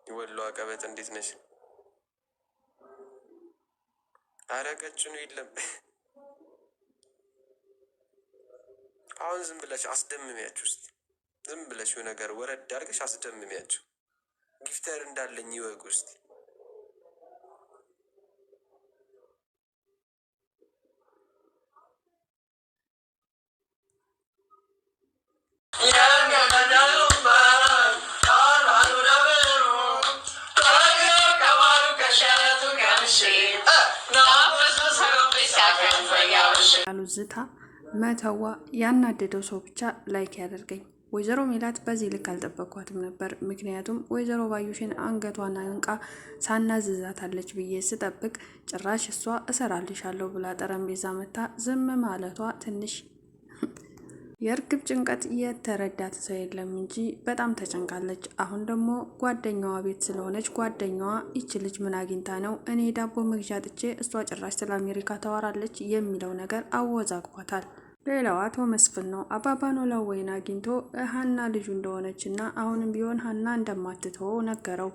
ወሎ አቀበት እንዴት ነሽ? አረ ቀጭኑ የለም። አሁን ዝም ብለሽ አስደምሚያችሁ ውስጥ ዝም ብለሽ ነገር ወረድ አድርገሽ አስደምሚያችሁ። ጊፍተር እንዳለኝ ይወቁ ውስጥ ዝታ መተዋ ያናደደው ሰው ብቻ ላይክ ያደርገኝ። ወይዘሮ ሜላት በዚህ ልክ አልጠበቅኳትም ነበር። ምክንያቱም ወይዘሮ ባዩሽን አንገቷን አንቃ ሳናዝዛታለች ብዬ ስጠብቅ ጭራሽ እሷ እሰራልሻለሁ ብላ ጠረጴዛ መታ ዝም ማለቷ ትንሽ የእርግብ ጭንቀት የተረዳት ሰው የለም እንጂ በጣም ተጨንቃለች። አሁን ደግሞ ጓደኛዋ ቤት ስለሆነች ጓደኛዋ ይች ልጅ ምን አግኝታ ነው እኔ ዳቦ መግዣ ጥቼ እሷ ጭራሽ ስለ አሜሪካ ታወራለች የሚለው ነገር አወዛግቧታል። ሌላው አቶ መስፍን ነው። አባባ ኖላዊ ወይን አግኝቶ ሀና ልጁ እንደሆነች እና አሁንም ቢሆን ሀና እንደማትተወው ነገረው።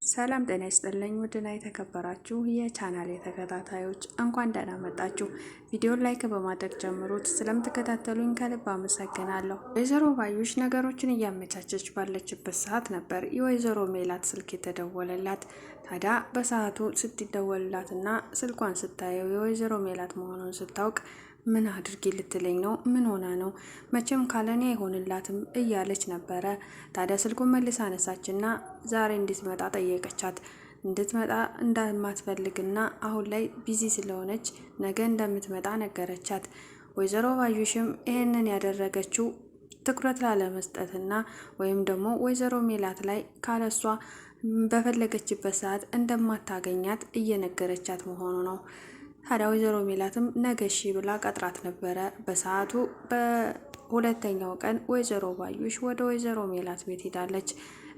ሰላም ጤና ይስጥልኝ ውድና የተከበራችሁ የቻናል ተከታታዮች እንኳን ደህና መጣችሁ። ቪዲዮን ላይክ በማድረግ ጀምሩት። ስለምትከታተሉኝ ከልብ አመሰግናለሁ። ወይዘሮ ባዩሽ ነገሮችን እያመቻቸች ባለችበት ሰዓት ነበር የወይዘሮ ሜላት ስልክ የተደወለላት። ታዲያ በሰዓቱ ስትደወልላትና ስልኳን ስታየው የወይዘሮ ሜላት መሆኑን ስታውቅ ምን አድርጊ ልትለኝ ነው? ምን ሆና ነው? መቼም ካለኔ አይሆንላትም እያለች ነበረ። ታዲያ ስልኩን መልስ አነሳችና ዛሬ እንድትመጣ ጠየቀቻት። እንድትመጣ እንደማትፈልግና አሁን ላይ ቢዚ ስለሆነች ነገ እንደምትመጣ ነገረቻት። ወይዘሮ ባዩሽም ይህንን ያደረገችው ትኩረት ላለመስጠትና ወይም ደግሞ ወይዘሮ ሜላት ላይ ካለሷ በፈለገችበት ሰዓት እንደማታገኛት እየነገረቻት መሆኑ ነው። ታዲያ ወይዘሮ ሜላትም ነገሺ ብላ ቀጥራት ነበረ። በሰዓቱ በሁለተኛው ቀን ወይዘሮ ባዩሽ ወደ ወይዘሮ ሜላት ቤት ሄዳለች።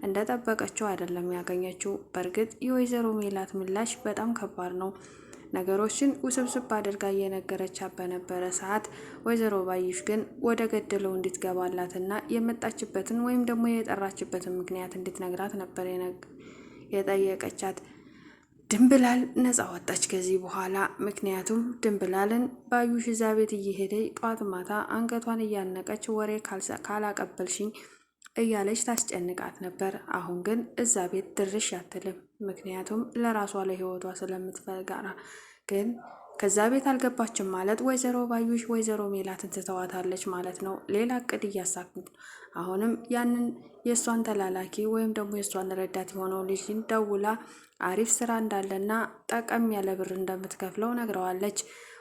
እንደጠበቀችው አይደለም ያገኘችው። በእርግጥ የወይዘሮ ሜላት ምላሽ በጣም ከባድ ነው። ነገሮችን ውስብስብ አድርጋ እየነገረቻት በነበረ ሰዓት ወይዘሮ ባዩሽ ግን ወደ ገደለው እንድትገባላትና የመጣችበትን ወይም ደግሞ የጠራችበትን ምክንያት እንድትነግራት ነበር የጠየቀቻት። ድንብላል ነፃ ወጣች ከዚህ በኋላ። ምክንያቱም ድንብላልን ባዩሽ እዛ ቤት እየሄደ ጧት ማታ አንገቷን እያነቀች ወሬ ካላቀበልሽኝ እያለች ታስጨንቃት ነበር። አሁን ግን እዛ ቤት ድርሽ አትልም። ምክንያቱም ለራሷ ለህይወቷ ስለምትፈጋራ። ግን ከዛ ቤት አልገባችም ማለት ወይዘሮ ባዩሽ ወይዘሮ ሜላትን ትተዋታለች ማለት ነው። ሌላ እቅድ እያሳኩት አሁንም ያንን የእሷን ተላላኪ ወይም ደግሞ የእሷን ረዳት የሆነው ልጅን ደውላ አሪፍ ስራ እንዳለና ጠቀም ያለ ብር እንደምትከፍለው ነግረዋለች።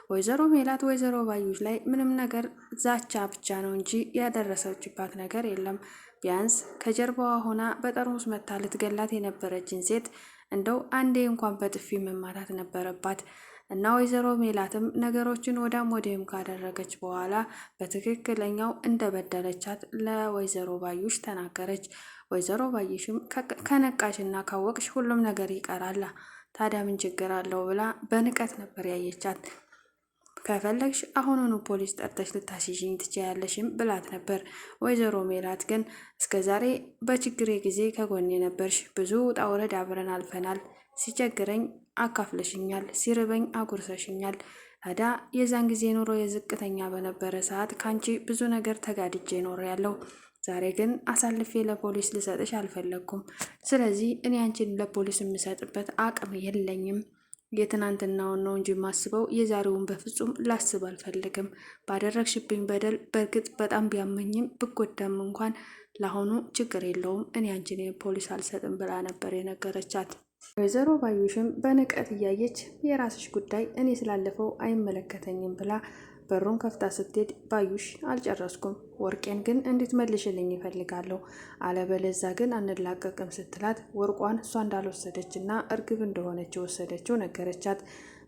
ወይዘሮ ሜላት ወይዘሮ ባዩሽ ላይ ምንም ነገር ዛቻ ብቻ ነው እንጂ ያደረሰችባት ነገር የለም። ቢያንስ ከጀርባዋ ሆና በጠርሙስ መታ ልትገላት የነበረችን ሴት እንደው አንዴ እንኳን በጥፊ መማታት ነበረባት። እና ወይዘሮ ሜላትም ነገሮችን ወዳም ወዲህም ካደረገች በኋላ በትክክለኛው እንደበደለቻት ለወይዘሮ ባዩሽ ተናገረች። ወይዘሮ ባዩሽም ከነቃሽና ካወቅሽ ሁሉም ነገር ይቀራላ፣ ታዲያ ምን ችግር አለው ብላ በንቀት ነበር ያየቻት። ከፈለግሽ አሁኑኑ ፖሊስ ጠርተሽ ልታስይዥኝ ትችያለሽም ብላት ነበር። ወይዘሮ ሜላት ግን እስከዛሬ በችግሬ ጊዜ ከጎኔ ነበርሽ፣ ብዙ ውጣ ውረድ አብረን አልፈናል፣ ሲቸግረኝ አካፍለሽኛል፣ ሲርበኝ አጉርሰሽኛል። ታዲያ የዛን ጊዜ ኑሮ የዝቅተኛ በነበረ ሰዓት ካንቺ ብዙ ነገር ተጋድጄ ኖር ያለው። ዛሬ ግን አሳልፌ ለፖሊስ ልሰጥሽ አልፈለግኩም። ስለዚህ እኔ አንቺን ለፖሊስ የምሰጥበት አቅም የለኝም። የትናንትናውን ነው እንጂ ማስበው የዛሬውን በፍጹም ላስብ አልፈልግም። ባደረግሽብኝ በደል በእርግጥ በጣም ቢያመኝም ብጎዳም እንኳን ለአሁኑ ችግር የለውም፣ እኔ አንቺን ፖሊስ አልሰጥም ብላ ነበር የነገረቻት። ወይዘሮ ባዩሽም በንቀት እያየች የራስሽ ጉዳይ፣ እኔ ስላለፈው አይመለከተኝም ብላ በሩን ከፍታ ስትሄድ ባዩሽ አልጨረስኩም፣ ወርቄን ግን እንድትመልሽልኝ ይፈልጋለሁ፣ አለበለዛ ግን አንላቀቅም ስትላት ወርቋን እሷ እንዳልወሰደችና እርግብ እንደሆነች የወሰደችው ነገረቻት።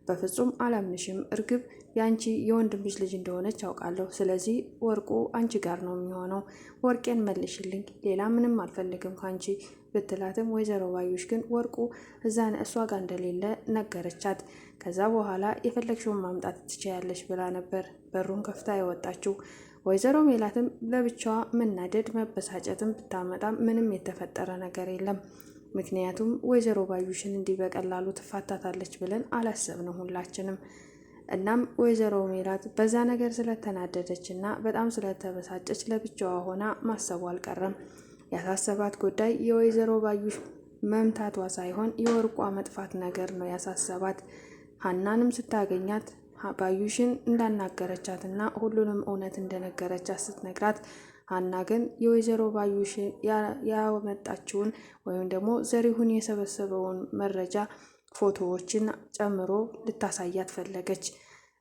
በፍጹም አላምንሽም፣ እርግብ የአንቺ የወንድምሽ ልጅ እንደሆነች አውቃለሁ። ስለዚህ ወርቁ አንቺ ጋር ነው የሚሆነው፣ ወርቄን መልሽልኝ፣ ሌላ ምንም አልፈልግም ካንቺ ብትላትም ወይዘሮ ባዩሽ ግን ወርቁ እሷ ጋር እንደሌለ ነገረቻት። ከዛ በኋላ የፈለግሽውን ማምጣት ትችያለሽ ብላ ነበር በሩን ከፍታ የወጣችው። ወይዘሮ ሜላትም ለብቻዋ መናደድ መበሳጨትም ብታመጣም ምንም የተፈጠረ ነገር የለም። ምክንያቱም ወይዘሮ ባዩሽን እንዲህ በቀላሉ ትፋታታለች ብለን አላሰብንም ሁላችንም። እናም ወይዘሮ ሜላት በዛ ነገር ስለተናደደች እና በጣም ስለተበሳጨች ለብቻዋ ሆና ማሰቡ አልቀረም። ያሳሰባት ጉዳይ የወይዘሮ ባዩሽ መምታቷ ሳይሆን የወርቋ መጥፋት ነገር ነው ያሳሰባት። ሀናንም ስታገኛት ባዩሽን እንዳናገረቻት እና ሁሉንም እውነት እንደነገረቻት ስትነግራት፣ ሀና ግን የወይዘሮ ባዩሽ ያመጣችውን ወይም ደግሞ ዘሪሁን የሰበሰበውን መረጃ ፎቶዎችን ጨምሮ ልታሳያት ፈለገች።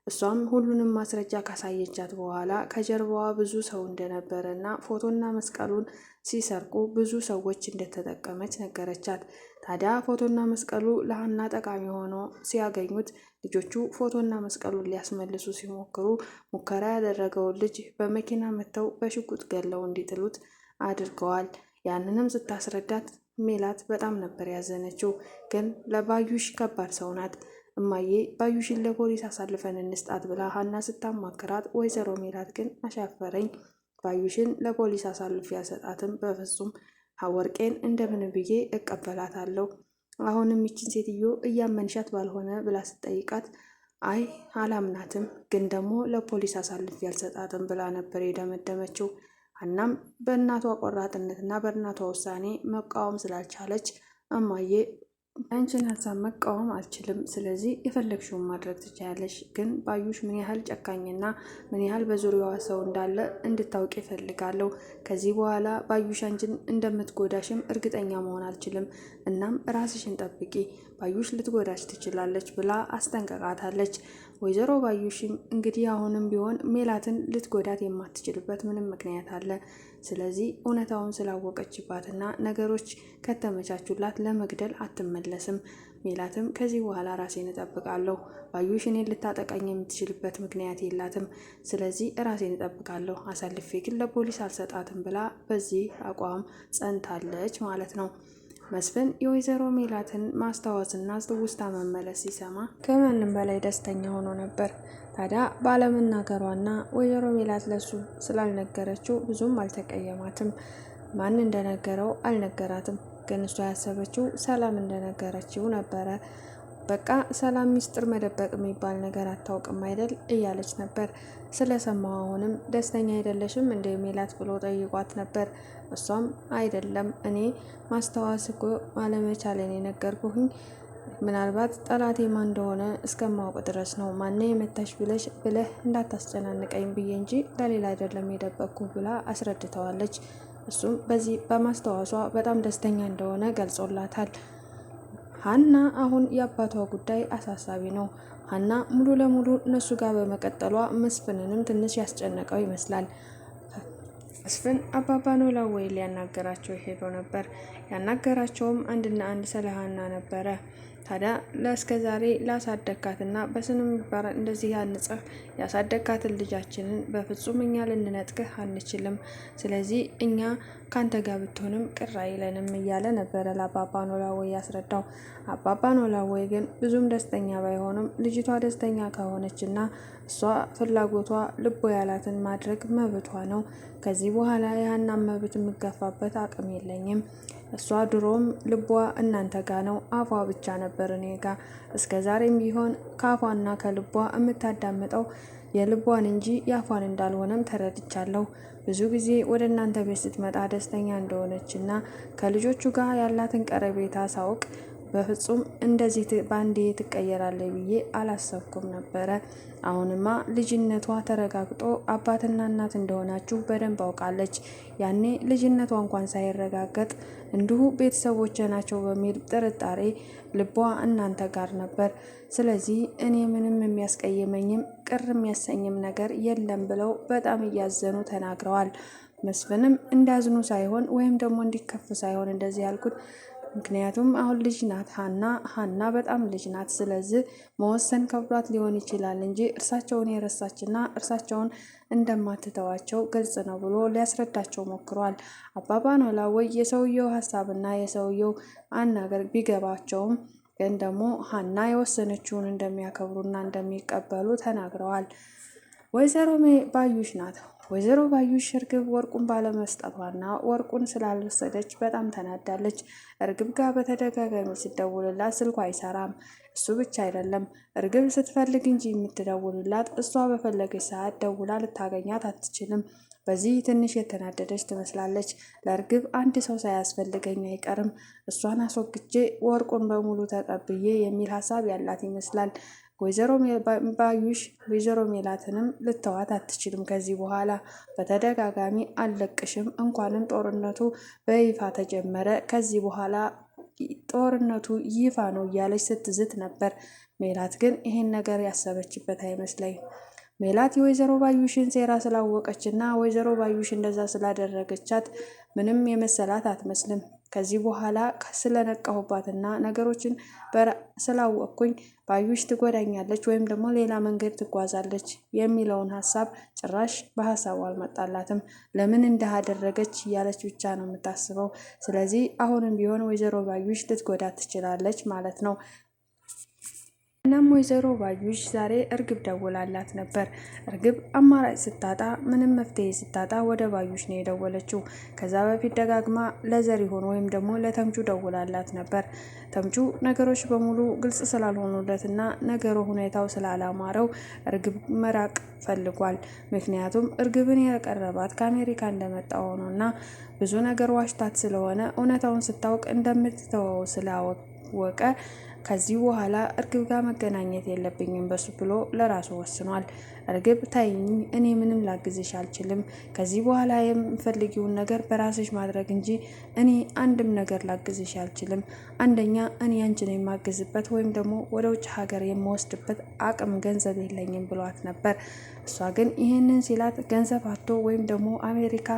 እሷም ሁሉንም ማስረጃ ካሳየቻት በኋላ ከጀርባዋ ብዙ ሰው እንደነበረ እና ፎቶና መስቀሉን ሲሰርቁ ብዙ ሰዎች እንደተጠቀመች ነገረቻት። ታዲያ ፎቶና መስቀሉ ለሀና ጠቃሚ ሆኖ ሲያገኙት ልጆቹ ፎቶና መስቀሉን ሊያስመልሱ ሲሞክሩ ሙከራ ያደረገውን ልጅ በመኪና መጥተው በሽጉጥ ገለው እንዲጥሉት አድርገዋል። ያንንም ስታስረዳት ሜላት በጣም ነበር ያዘነችው። ግን ለባዩሽ ከባድ ሰው ናት። እማዬ ባዩሽን ለፖሊስ አሳልፈን እንስጣት ብላ ሀና ስታማክራት፣ ወይዘሮ ሜላት ግን አሻፈረኝ፣ ባዩሽን ለፖሊስ አሳልፌ ያልሰጣትም፣ በፍጹም ወርቄን እንደምን ብዬ እቀበላታለሁ። አሁንም ይችን ሴትዮ እያመንሻት ባልሆነ ብላ ስትጠይቃት፣ አይ አላምናትም፣ ግን ደግሞ ለፖሊስ አሳልፌ ያልሰጣትም ብላ ነበር የደመደመችው። ሀናም በእናቷ ቆራጥነትና በእናቷ ውሳኔ መቃወም ስላልቻለች፣ እማዬ አንቺን ሀሳብ መቃወም አልችልም፣ ስለዚህ የፈለግሽውን ማድረግ ትችያለሽ። ግን ባዩሽ ምን ያህል ጨካኝና ምን ያህል በዙሪያዋ ሰው እንዳለ እንድታውቅ ይፈልጋለሁ። ከዚህ በኋላ ባዩሽ አንቺን እንደምትጎዳሽም እርግጠኛ መሆን አልችልም። እናም ራስሽን ጠብቂ፣ ባዩሽ ልትጎዳሽ ትችላለች ብላ አስጠንቀቃታለች። ወይዘሮ ባዩሽም እንግዲህ አሁንም ቢሆን ሜላትን ልትጎዳት የማትችልበት ምንም ምክንያት አለ። ስለዚህ እውነታውን ስላወቀችባትና ነገሮች ከተመቻቹላት ለመግደል አትመለስም። ሜላትም ከዚህ በኋላ ራሴን እጠብቃለሁ፣ ባዩሽ እኔን ልታጠቃኝ የምትችልበት ምክንያት የላትም፣ ስለዚህ ራሴን እጠብቃለሁ፣ አሳልፌ ግን ለፖሊስ አልሰጣትም ብላ በዚህ አቋም ጸንታለች ማለት ነው። መስፍን የወይዘሮ ሜላትን ማስታወስና ትውስታ መመለስ ሲሰማ ከማንም በላይ ደስተኛ ሆኖ ነበር። ታዲያ ባለመናገሯና ወይዘሮ ሜላት ለሱ ስላልነገረችው ብዙም አልተቀየማትም። ማን እንደነገረው አልነገራትም፣ ግን እሷ ያሰበችው ሰላም እንደነገረችው ነበረ። በቃ ሰላም ሚስጥር መደበቅ የሚባል ነገር አታውቅም አይደል እያለች ነበር። ስለሰማው አሁንም ደስተኛ አይደለሽም እንደ ሜላት ብሎ ጠይቋት ነበር። እሷም አይደለም እኔ ማስታወስ እኮ አለመቻለን የነገርኩኝ ምናልባት ጠላቴ ማን እንደሆነ እስከማውቅ ድረስ ነው። ማን የመታሽ ብለህ እንዳታስጨናንቀኝ ብዬ እንጂ ለሌላ አይደለም የደበቅኩ ብላ አስረድተዋለች። እሱም በዚህ በማስታወሷ በጣም ደስተኛ እንደሆነ ገልጾላታል። ሀና አሁን የአባቷ ጉዳይ አሳሳቢ ነው። ሀና ሙሉ ለሙሉ እነሱ ጋር በመቀጠሏ መስፍንንም ትንሽ ያስጨነቀው ይመስላል። መስፍን አባባ ኖላዊ ሊያናገራቸው ሄዶ ነበር። ያናገራቸውም አንድና አንድ ስለ ሀና ነበረ። ታዲያ ለእስከ ዛሬ ላሳደግካትና በስነ ምግባር እንደዚህ ያንጽህ ያሳደግካትን ልጃችንን በፍጹም እኛ ልንነጥቅህ አንችልም። ስለዚህ እኛ ካንተ ጋር ብትሆንም ቅር አይለንም እያለ ነበረ ለአባባ ኖላዊ ያስረዳው። አባባ ኖላዊ ግን ብዙም ደስተኛ ባይሆንም ልጅቷ ደስተኛ ከሆነችና እሷ ፍላጎቷ ልቦ ያላትን ማድረግ መብቷ ነው። ከዚህ በኋላ የሀናን መብት የምገፋበት አቅም የለኝም። እሷ ድሮም ልቧ እናንተ ጋ ነው፣ አፏ ብቻ ነበር እኔ ጋ። እስከ ዛሬም ቢሆን ከአፏና ከልቧ የምታዳምጠው የልቧን እንጂ የአፏን እንዳልሆነም ተረድቻለሁ። ብዙ ጊዜ ወደ እናንተ ቤት ስትመጣ ደስተኛ እንደሆነችና ከልጆቹ ጋር ያላትን ቀረቤታ ሳውቅ በፍጹም እንደዚህ ባንዴ ትቀየራለች ብዬ አላሰብኩም ነበረ። አሁንማ ልጅነቷ ተረጋግጦ አባትና እናት እንደሆናችሁ በደንብ አውቃለች። ያኔ ልጅነቷ እንኳን ሳይረጋገጥ እንዲሁ ቤተሰቦች ናቸው በሚል ጥርጣሬ ልቧ እናንተ ጋር ነበር። ስለዚህ እኔ ምንም የሚያስቀይመኝም ቅር የሚያሰኝም ነገር የለም ብለው በጣም እያዘኑ ተናግረዋል። መስፍንም እንዳዝኑ ሳይሆን ወይም ደግሞ እንዲከፍ ሳይሆን እንደዚህ ያልኩት ምክንያቱም አሁን ልጅ ናት ሀና በጣም ልጅ ናት። ስለዚህ መወሰን ከብዷት ሊሆን ይችላል እንጂ እርሳቸውን የረሳችና እርሳቸውን እንደማትተዋቸው ግልጽ ነው ብሎ ሊያስረዳቸው ሞክሯል። አባባ ኖላዊ የሰውየው ሀሳብና የሰውየው አናገር ቢገባቸውም ግን ደግሞ ሀና የወሰነችውን እንደሚያከብሩና እንደሚቀበሉ ተናግረዋል። ወይዘሮ ባዩሽ ናት ወይዘሮ ባዩሽ እርግብ ወርቁን ባለመስጠቷና ወርቁን ስላልወሰደች በጣም ተናዳለች። እርግብ ጋር በተደጋጋሚ ስትደውልላት ስልኳ አይሰራም። እሱ ብቻ አይደለም፣ እርግብ ስትፈልግ እንጂ የምትደውልላት እሷ በፈለገች ሰዓት ደውላ ልታገኛት አትችልም። በዚህ ትንሽ የተናደደች ትመስላለች። ለእርግብ አንድ ሰው ሳያስፈልገኝ አይቀርም፣ እሷን አስወግጄ ወርቁን በሙሉ ተቀብዬ የሚል ሀሳብ ያላት ይመስላል። ወይዘሮ ባዩሽ ወይዘሮ ሜላትንም ልተዋት አትችልም። ከዚህ በኋላ በተደጋጋሚ አልለቅሽም፣ እንኳንም ጦርነቱ በይፋ ተጀመረ፣ ከዚህ በኋላ ጦርነቱ ይፋ ነው እያለች ስትዝት ነበር። ሜላት ግን ይሄን ነገር ያሰበችበት አይመስለኝ። ሜላት የወይዘሮ ባዩሽን ሴራ ስላወቀች እና ወይዘሮ ባዩሽ እንደዛ ስላደረገቻት ምንም የመሰላት አትመስልም። ከዚህ በኋላ ስለነቃሁባትና ነገሮችን ስላወቅኩኝ ባዩሽ ትጎዳኛለች ወይም ደግሞ ሌላ መንገድ ትጓዛለች የሚለውን ሀሳብ ጭራሽ በሀሳቡ አልመጣላትም። ለምን እንዳደረገች እያለች ብቻ ነው የምታስበው። ስለዚህ አሁንም ቢሆን ወይዘሮ ባዩሽ ልትጎዳ ትችላለች ማለት ነው። እናም ወይዘሮ ባዩሽ ዛሬ እርግብ ደውላላት ነበር። እርግብ አማራጭ ስታጣ ምንም መፍትሄ ስታጣ ወደ ባዩሽ ነው የደወለችው። ከዛ በፊት ደጋግማ ለዘሪሁን ወይም ደግሞ ለተምቹ ደውላላት ነበር። ተምቹ ነገሮች በሙሉ ግልጽ ስላልሆኑለትና ነገሩ ሁኔታው ስላላማረው እርግብ መራቅ ፈልጓል። ምክንያቱም እርግብን የቀረባት ከአሜሪካ እንደመጣ ሆኖና ብዙ ነገር ዋሽታት ስለሆነ እውነታውን ስታውቅ እንደምትተወው ስላወቀ ከዚህ በኋላ እርግብ ጋር መገናኘት የለብኝም በሱ ብሎ ለራሱ ወስኗል። እርግብ ታይኝ፣ እኔ ምንም ላግዝሽ አልችልም። ከዚህ በኋላ የምፈልጊውን ነገር በራስሽ ማድረግ እንጂ እኔ አንድም ነገር ላግዝሽ አልችልም። አንደኛ እኔ አንቺን የማግዝበት ወይም ደግሞ ወደ ውጭ ሀገር የምወስድበት አቅም ገንዘብ የለኝም ብሏት ነበር። እሷ ግን ይህንን ሲላት ገንዘብ አቶ ወይም ደግሞ አሜሪካ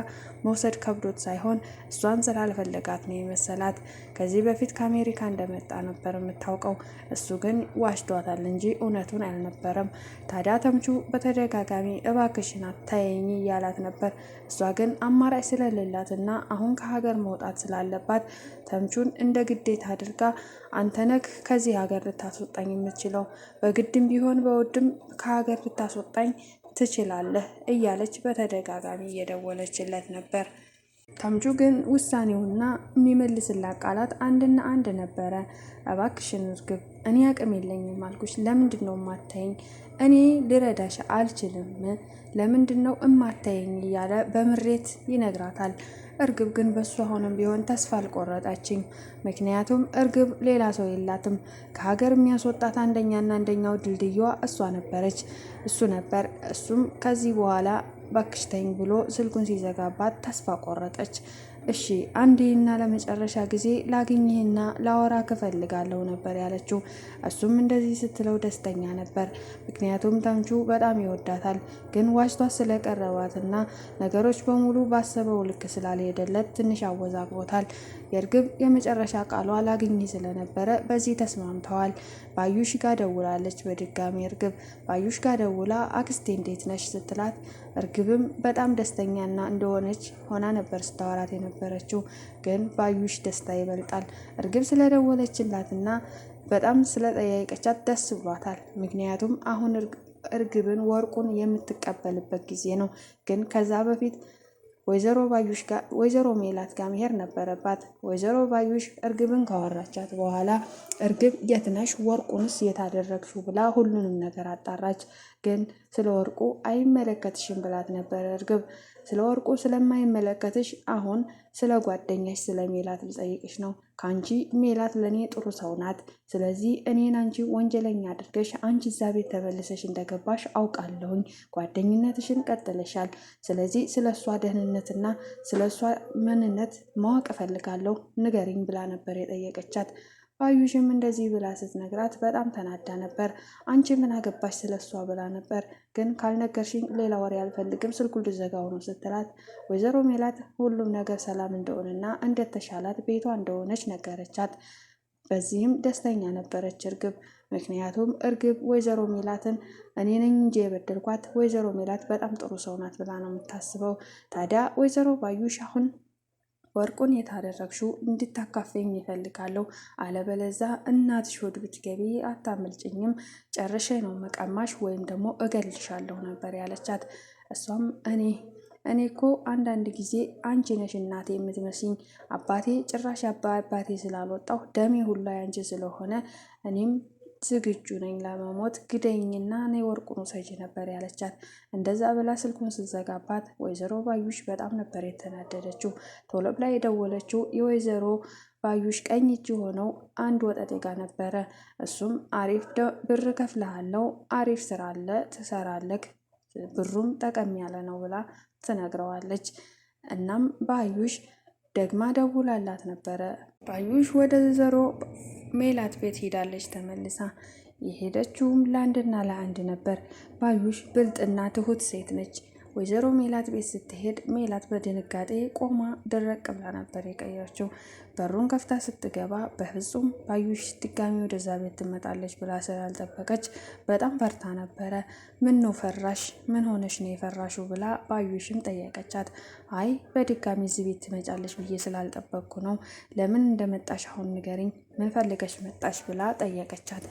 መውሰድ ከብዶት ሳይሆን እሷን ስላልፈለጋት ነው የመሰላት። ከዚህ በፊት ከአሜሪካ እንደመጣ ነበር የምታውቀው። እሱ ግን ዋሽቷታል እንጂ እውነቱን አልነበረም። ታዲያ ተምቹ በተደጋጋሚ እባክሽን አታየኝ እያላት ነበር። እሷ ግን አማራጭ ስለሌላትና አሁን ከሀገር መውጣት ስላለባት ተምቹን እንደ ግዴታ አድርጋ አንተ ነህ ከዚህ ሀገር ልታስወጣኝ የምትችለው፣ በግድም ቢሆን በውድም ከሀገር ልታስወጣኝ ትችላለህ እያለች በተደጋጋሚ እየደወለችለት ነበር። ተምቹ ግን ውሳኔውና የሚመልስላት ቃላት አንድና አንድ ነበረ። እባክሽን እርግብ፣ እኔ አቅም የለኝም አልኩሽ፣ ለምንድን ነው እማታየኝ? እኔ ልረዳሽ አልችልም፣ ለምንድን ነው እማታየኝ? እያለ በምሬት ይነግራታል። እርግብ ግን በሱ አሁንም ቢሆን ተስፋ አልቆረጠችም። ምክንያቱም እርግብ ሌላ ሰው የላትም። ከሀገር የሚያስወጣት አንደኛና አንደኛው ድልድዩዋ እሷ ነበረች፣ እሱ ነበር። እሱም ከዚህ በኋላ ባክሽተኝ ብሎ ስልኩን ሲዘጋባት ተስፋ ቆረጠች። እሺ አንዴና ለመጨረሻ ጊዜ ላግኝህና ላወራ እፈልጋለሁ ነበር ያለችው። እሱም እንደዚህ ስትለው ደስተኛ ነበር። ምክንያቱም ተምቹ በጣም ይወዳታል። ግን ዋሽቷት ስለቀረባትና ነገሮች በሙሉ ባሰበው ልክ ስላልሄደለት ትንሽ አወዛግቦታል። የእርግብ የመጨረሻ ቃሏ ላግኝህ ስለነበረ በዚህ ተስማምተዋል። ባዩሽ ጋር ደውላለች በድጋሚ እርግብ። ባዩሽ ጋር ደውላ አክስቴ እንዴት ነሽ ስትላት እርግብም በጣም ደስተኛና እንደሆነች ሆና ነበር ስታወራት የነበረችው። ግን ባዩሽ ደስታ ይበልጣል። እርግብ ስለደወለችላትና በጣም ስለጠያየቀቻት ደስ ብሏታል። ምክንያቱም አሁን እርግብን ወርቁን የምትቀበልበት ጊዜ ነው። ግን ከዛ በፊት ወይዘሮ ሜላት ጋር መሄድ ነበረባት። ወይዘሮ ባዩሽ እርግብን ካወራቻት በኋላ እርግብ የት ነሽ? ወርቁንስ የታደረግሽው? ብላ ሁሉንም ነገር አጣራች። ግን ስለ ወርቁ አይመለከትሽም ብላት ነበረ እርግብ። ስለ ወርቁ ስለማይመለከትሽ አሁን ስለ ጓደኛሽ ስለ ሜላት ልጠይቅሽ ነው። ከአንቺ ሜላት ለእኔ ጥሩ ሰው ናት። ስለዚህ እኔን አንቺ ወንጀለኛ አድርገሽ አንቺ እዛ ቤት ተመልሰሽ እንደገባሽ አውቃለሁኝ። ጓደኝነትሽን ቀጥለሻል። ስለዚህ ስለ እሷ ደህንነትና ስለ እሷ ምንነት ማወቅ እፈልጋለሁ፣ ንገሪኝ ብላ ነበር የጠየቀቻት። ባዩሽም እንደዚህ ብላ ስትነግራት በጣም ተናዳ ነበር። አንቺ ምን አገባሽ ስለ እሷ ብላ ነበር። ግን ካልነገርሽኝ ሌላ ወሬ አልፈልግም፣ ስልኩን ልዘጋው ነው ስትላት ወይዘሮ ሜላት ሁሉም ነገር ሰላም እንደሆነና እንደተሻላት ቤቷ እንደሆነች ነገረቻት። በዚህም ደስተኛ ነበረች እርግብ። ምክንያቱም እርግብ ወይዘሮ ሜላትን እኔ ነኝ እንጂ የበደልኳት፣ ወይዘሮ ሜላት በጣም ጥሩ ሰው ናት ብላ ነው የምታስበው። ታዲያ ወይዘሮ ባዩሽ አሁን ወርቁን የታደረግሽው እንድታካፈኝ ይፈልጋለሁ፣ አለበለዛ እናትሽ ሆድ ብትገቢ አታመልጭኝም፣ ጨርሼ ነው መቀማሽ ወይም ደግሞ እገልሻለሁ ነበር ያለቻት። እሷም እኔ እኔ እኮ አንዳንድ ጊዜ አንቺ ነሽ እናቴ የምትመስኝ። አባቴ ጭራሽ አባቴ ስላልወጣሁ ደሜ ሁላ ያንቺ ስለሆነ እኔም ዝግጁ ነኝ ለመሞት፣ ግደኝና እኔ ወርቁን ውሰጂ ነበር ያለቻት። እንደዛ ብላ ስልኩን ስትዘጋባት ወይዘሮ ባዩሽ በጣም ነበር የተናደደችው። ቶሎ ብላ የደወለችው የወይዘሮ ባዩሽ ቀኝ እጅ ሆነው አንድ ወጠጤ ጋር ነበረ። እሱም አሪፍ ብር ከፍልሃለው፣ አሪፍ ስራ አለ ትሰራለክ፣ ብሩም ጠቀም ያለ ነው ብላ ትነግረዋለች። እናም ባዩሽ ደግማ ደውላላት ነበረ። ባዩሽ ወደ ወይዘሮ ሜላት ቤት ሄዳለች ተመልሳ። የሄደችውም ለአንድና ለአንድ ነበር። ባዩሽ ብልጥና ትሁት ሴት ነች። ወይዘሮ ሜላት ቤት ስትሄድ ሜላት በድንጋጤ ቆማ ደረቅ ብላ ነበር የቀየችው። በሩን ከፍታ ስትገባ በፍጹም ባዩሽ ድጋሚ ወደዛ ቤት ትመጣለች ብላ ስላልጠበቀች በጣም ፈርታ ነበረ። ምን ነው ፈራሽ? ምን ሆነሽ ነው የፈራሹ? ብላ ባዩሽም ጠየቀቻት። አይ በድጋሚ እዚህ ቤት ትመጫለች ብዬ ስላልጠበቅኩ ነው። ለምን እንደመጣሽ አሁን ንገሪኝ፣ ምን ፈልገሽ መጣሽ? ብላ ጠየቀቻት።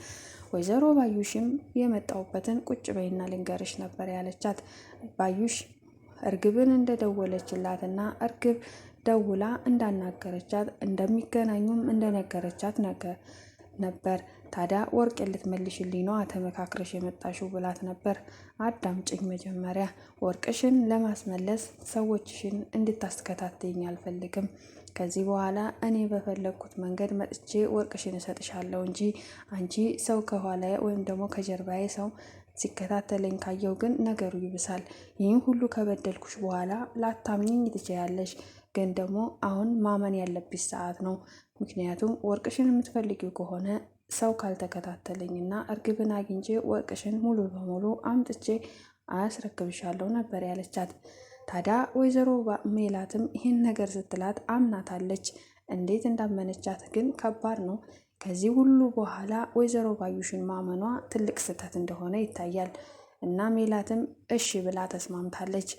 ወይዘሮ ባዩሽም የመጣውበትን ቁጭ በይና ልንገርሽ ነበር ያለቻት። ባዩሽ እርግብን እንደደወለችላትና እርግብ ደውላ እንዳናገረቻት እንደሚገናኙም እንደነገረቻት ነበር። ታዲያ ወርቅ ልትመልሽልኝ ነው ተመካክረሽ የመጣሽው ብላት ነበር። አዳምጪኝ፣ መጀመሪያ ወርቅሽን ለማስመለስ ሰዎችሽን እንድታስከታተኝ አልፈልግም። ከዚህ በኋላ እኔ በፈለግኩት መንገድ መጥቼ ወርቅሽን እሰጥሻለሁ እንጂ አንቺ ሰው ከኋላ ወይም ደግሞ ከጀርባዬ ሰው ሲከታተለኝ ካየው ግን ነገሩ ይብሳል። ይህን ሁሉ ከበደልኩሽ በኋላ ላታምኚኝ ትችያለሽ፣ ግን ደግሞ አሁን ማመን ያለብሽ ሰዓት ነው። ምክንያቱም ወርቅሽን የምትፈልጊው ከሆነ ሰው ካልተከታተለኝና እርግብን አግኝቼ ወርቅሽን ሙሉ በሙሉ አምጥቼ አያስረክብሻለሁ ነበር ያለቻት። ታዲያ ወይዘሮ ሜላትም ይህን ነገር ስትላት አምናታለች። እንዴት እንዳመነቻት ግን ከባድ ነው። ከዚህ ሁሉ በኋላ ወይዘሮ ባዩሽን ማመኗ ትልቅ ስህተት እንደሆነ ይታያል። እና ሜላትም እሺ ብላ ተስማምታለች።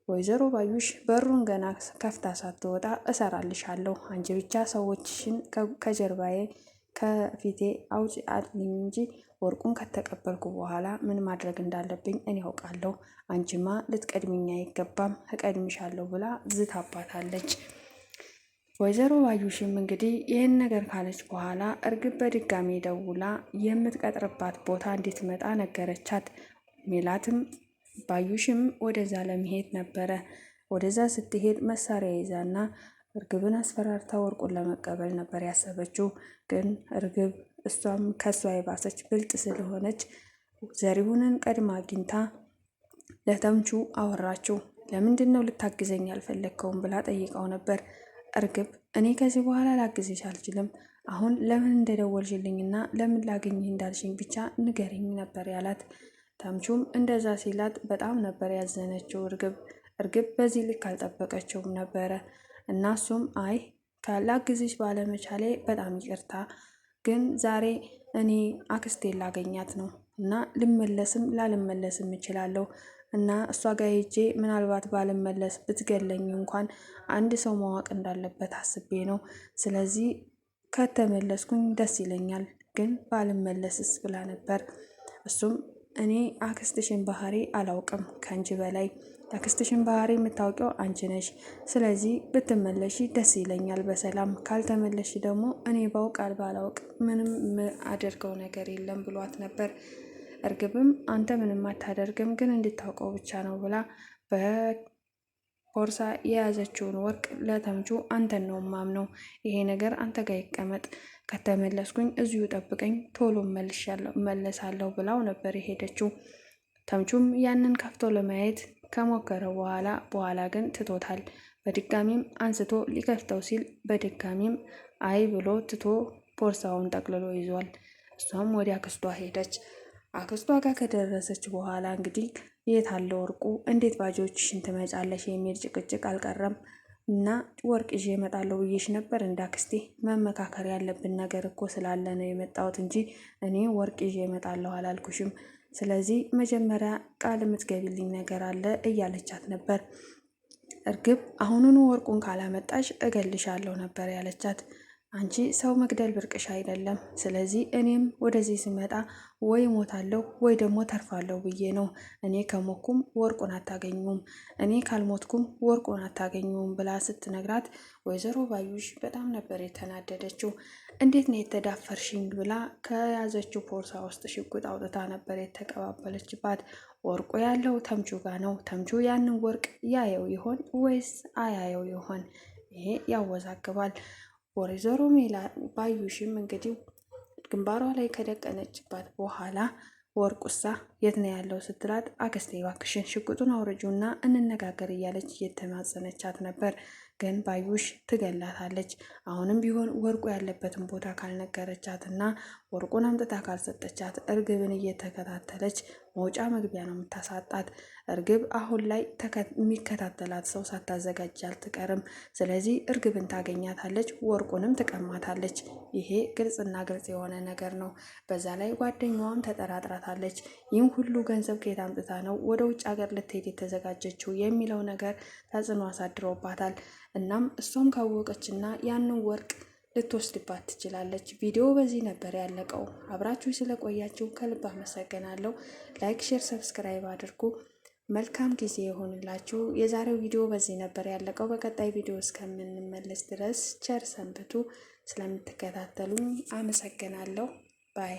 ወይዘሮ ባዩሽ በሩን ገና ከፍታ ሳትወጣ እሰራልሻለሁ፣ አንቺ ብቻ ሰዎችሽን ከጀርባዬ ከፊቴ አውጪ አልኝ እንጂ ወርቁን ከተቀበልኩ በኋላ ምን ማድረግ እንዳለብኝ እኔ ያውቃለሁ። አንቺማ ልትቀድሚኝ አይገባም፣ እቀድምሻለሁ ብላ ዝታባታለች። ወይዘሮ ባዩሽም እንግዲህ ይህን ነገር ካለች በኋላ እርግብ በድጋሚ ደውላ የምትቀጥርባት ቦታ እንድትመጣ ነገረቻት። ሜላትም ባዩሽም ወደዛ ለመሄድ ነበረ። ወደዛ ስትሄድ መሳሪያ ይዛና እርግብን አስፈራርታ ወርቁን ለመቀበል ነበር ያሰበችው። ግን እርግብ እሷም ከሷ የባሰች ብልጥ ስለሆነች ዘሪሁንን ቀድማ አግኝታ ለተምቹ አወራችው። ለምንድን ነው ልታግዘኝ ያልፈለግከውም ብላ ጠይቀው ነበር። እርግብ እኔ ከዚህ በኋላ ላግዝሽ አልችልም፣ አሁን ለምን እንደደወልሽልኝና ለምን ላገኝህ እንዳልሽኝ ብቻ ንገሪኝ ነበር ያላት። ተምቹም እንደዛ ሲላት በጣም ነበር ያዘነችው። እርግብ በዚህ ልክ አልጠበቀችውም ነበረ። እና እሱም አይ ላግዝሽ ባለመቻሌ በጣም ይቅርታ፣ ግን ዛሬ እኔ አክስቴን ላገኛት ነው እና ልመለስም ላልመለስም እችላለሁ እና እሷ ጋር ሄጄ ምናልባት ባልመለስ ብትገለኝ እንኳን አንድ ሰው ማወቅ እንዳለበት አስቤ ነው። ስለዚህ ከተመለስኩኝ ደስ ይለኛል፣ ግን ባልመለስስ ብላ ነበር። እሱም እኔ አክስትሽን ባህሪ አላውቅም ከአንቺ በላይ አክስትሽን ባህሪ የምታውቂው አንቺ ነሽ። ስለዚህ ብትመለሺ ደስ ይለኛል በሰላም፣ ካልተመለሽ ደግሞ እኔ ባውቅ ባላውቅ ምንም አደርገው ነገር የለም ብሏት ነበር። እርግብም አንተ ምንም አታደርግም፣ ግን እንድታውቀው ብቻ ነው ብላ በቦርሳ የያዘችውን ወርቅ ለተምቹ አንተን ነው ማምነው፣ ይሄ ነገር አንተ ጋር ይቀመጥ፣ ከተመለስኩኝ እዚሁ ጠብቀኝ፣ ቶሎ መለሳለሁ ብላው ነበር የሄደችው። ተምቹም ያንን ከፍቶ ለማየት ከሞከረ በኋላ ግን ትቶታል። በድጋሚም አንስቶ ሊከፍተው ሲል በድጋሚም አይ ብሎ ትቶ ቦርሳውን ጠቅልሎ ይዟል። እሷም ወደ አክስቷ ሄደች። አክስቷ ጋር ከደረሰች በኋላ እንግዲህ የት አለ ወርቁ? እንዴት ባጆችሽን ትመጫለሽ? የሚል ጭቅጭቅ አልቀረም እና ወርቅ ይዤ እመጣለሁ ብዬሽ ነበር እንዳክስቴ፣ መመካከር ያለብን ነገር እኮ ስላለ ነው የመጣሁት እንጂ እኔ ወርቅ ይዤ እመጣለሁ አላልኩሽም። ስለዚህ መጀመሪያ ቃል የምትገቢልኝ ነገር አለ እያለቻት ነበር። እርግብ አሁኑኑ ወርቁን ካላመጣሽ እገልሻለሁ ነበር ያለቻት። አንቺ ሰው መግደል ብርቅሽ አይደለም። ስለዚህ እኔም ወደዚህ ስመጣ ወይ ሞታለሁ ወይ ደግሞ ተርፋለሁ ብዬ ነው። እኔ ከሞኩም ወርቁን አታገኙም፣ እኔ ካልሞትኩም ወርቁን አታገኙም ብላ ስትነግራት ወይዘሮ ባዩሽ በጣም ነበር የተናደደችው። እንዴት ነው የተዳፈርሽኝ ብላ ከያዘችው ቦርሳ ውስጥ ሽጉጥ አውጥታ ነበር የተቀባበለችባት። ወርቁ ያለው ተምቹ ጋር ነው። ተምቹ ያንን ወርቅ ያየው ይሆን ወይስ አያየው ይሆን? ይሄ ያወዛግባል። ወይዘሮ ባዩሽም እንግዲህ ግንባሯ ላይ ከደቀነችባት በኋላ ወርቁሳ የት ነው ያለው ስትላት፣ አክስቴ እባክሽን ሽጉጡን አውርጁና እንነጋገር እያለች እየተማጸነቻት ነበር። ግን ባዩሽ ትገላታለች። አሁንም ቢሆን ወርቁ ያለበትን ቦታ ካልነገረቻትና ወርቁን አምጥታ ካልሰጠቻት እርግብን እየተከታተለች መውጫ መግቢያ ነው የምታሳጣት። እርግብ አሁን ላይ የሚከታተላት ሰው ሳታዘጋጅ አልትቀርም። ስለዚህ እርግብን ታገኛታለች፣ ወርቁንም ትቀማታለች። ይሄ ግልጽና ግልጽ የሆነ ነገር ነው። በዛ ላይ ጓደኛዋም ተጠራጥራታለች። ይህም ሁሉ ገንዘብ ከየት አምጥታ ነው ወደ ውጭ ሀገር ልትሄድ የተዘጋጀችው የሚለው ነገር ተጽዕኖ አሳድሮባታል። እናም እሷም ካወቀችና ያንን ወርቅ ልትወስድባት ትችላለች። ቪዲዮ በዚህ ነበር ያለቀው። አብራችሁ ስለቆያችሁ ከልብ አመሰግናለሁ። ላይክ፣ ሼር፣ ሰብስክራይብ አድርጉ። መልካም ጊዜ የሆንላችሁ። የዛሬው ቪዲዮ በዚህ ነበር ያለቀው። በቀጣይ ቪዲዮ እስከምንመለስ ድረስ ቸር ሰንብቱ። ስለምትከታተሉኝ አመሰግናለሁ። ባይ